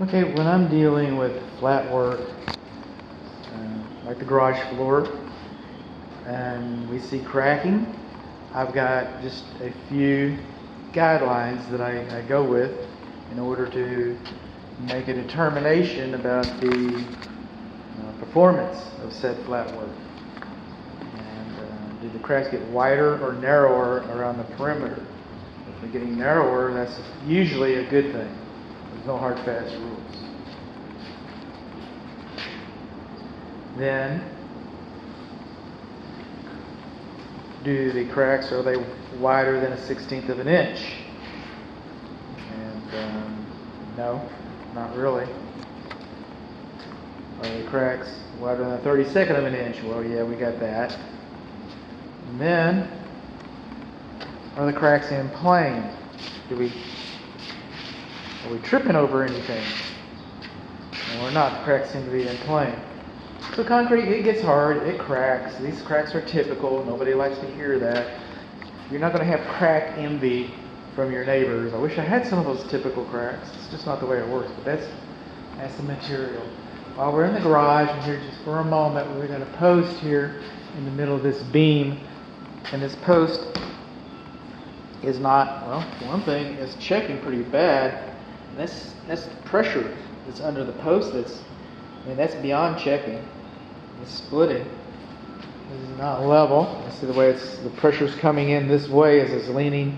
Okay, when I'm dealing with flat work, like the garage floor, and we see cracking, I've got just a few guidelines that I go with in order to make a determination about the performance of said flat work. And do the cracks get wider or narrower around the perimeter? If they're getting narrower, that's usually a good thing. There's no hard, fast rules. Then, do the cracks, are they wider than a 1/16 of an inch? And no, not really. Are the cracks wider than a 32nd of an inch? Well, yeah, we got that. And then, are the cracks in plane? Are we tripping over anything? And we're not. The cracks seem to be in plane. So concrete, it gets hard, it cracks. These cracks are typical. Nobody likes to hear that. You're not going to have crack envy from your neighbors. I wish I had some of those typical cracks. It's just not the way it works, but that's the material. While we're in the garage, and here just for a moment, we're going to post here in the middle of this beam. And this post is not, well, one thing, is checking pretty bad. And that's the pressure that's under the post that's beyond checking. It's splitting. This is not level. You see the way the pressure's coming in this way as it's leaning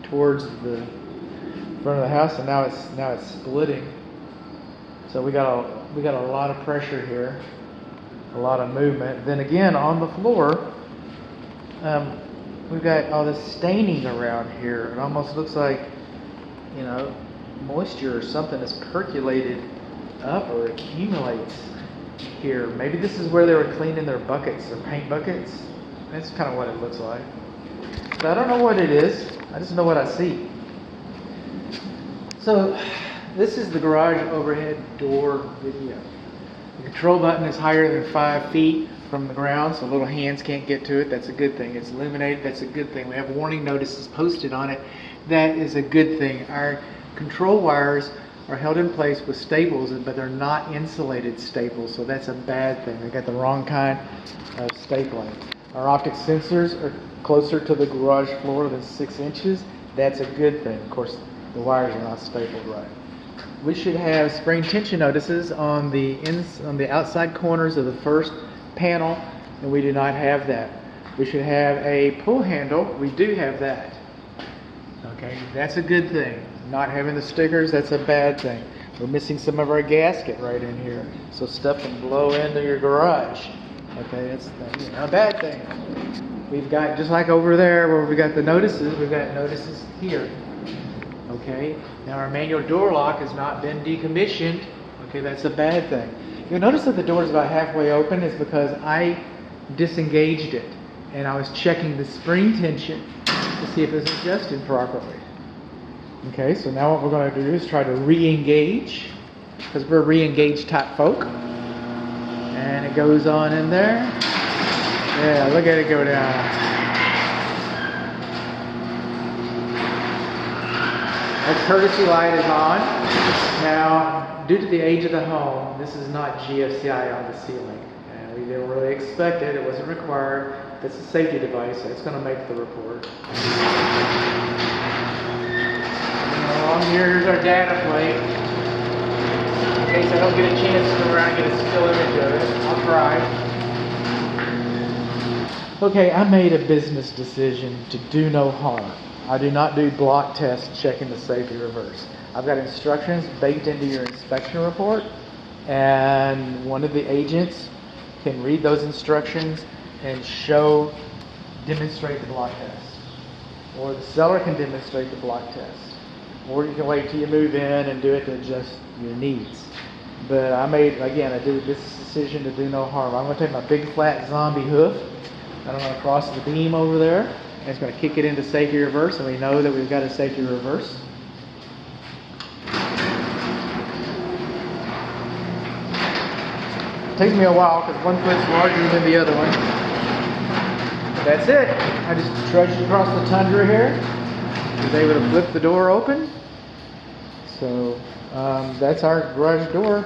towards the front of the house, and now it's splitting. So we got a lot of pressure here, a lot of movement. Then again, on the floor, we've got all this staining around here. It almost looks like, moisture or something is percolated up or accumulates here. Maybe this is where they were cleaning their buckets, their paint buckets. That's kind of what it looks like. But I don't know what it is. I just know what I see. So this is the garage overhead door video. The control button is higher than 5 feet from the ground, so little hands can't get to it. That's a good thing. It's illuminated. That's a good thing. We have warning notices posted on it. That is a good thing. Our control wires are held in place with staples, but they're not insulated staples, so that's a bad thing. They got the wrong kind of stapling. Our optic sensors are closer to the garage floor than 6 inches. That's a good thing. Of course, the wires are not stapled right. We should have spring tension notices on the outside corners of the first panel, and we do not have that. We should have a pull handle. We do have that. Okay, that's a good thing. Not having the stickers, that's a bad thing. We're missing some of our gasket right in here, so stuff can blow into your garage. Okay, that's a bad thing. We've got, just like over there where we got the notices, we've got notices here. Okay, now our manual door lock has not been decommissioned. Okay, that's a bad thing. You'll notice that the door is about halfway open is because I disengaged it, and I was checking the spring tension to see if it's adjusted properly. Okay, so now what we're going to do is try to re-engage, because we're re-engaged type folk. And it goes on in there. Yeah, look at it go down. That courtesy light is on. Now, due to the age of the home, this is not GFCI on the ceiling. And we didn't really expect it. It wasn't required. That's a safety device, so it's going to make the report. Here's our data plate. In case I don't get a chance to go around and get a still image of it, I'll try. Okay, I made a business decision to do no harm. I do not do block tests checking the safety reverse. I've got instructions baked into your inspection report, and one of the agents can read those instructions and demonstrate the block test. Or the seller can demonstrate the block test. Or you can wait till you move in and do it to adjust your needs. But I did this decision to do no harm. I'm going to take my big flat zombie hoof, and I'm going to cross the beam over there, and it's going to kick it into safety reverse, and we know that we've got a safety reverse. It takes me a while because one foot's larger than the other one. But that's it. I just trudged across the tundra here. Was able to flip the door open. So That's our garage door.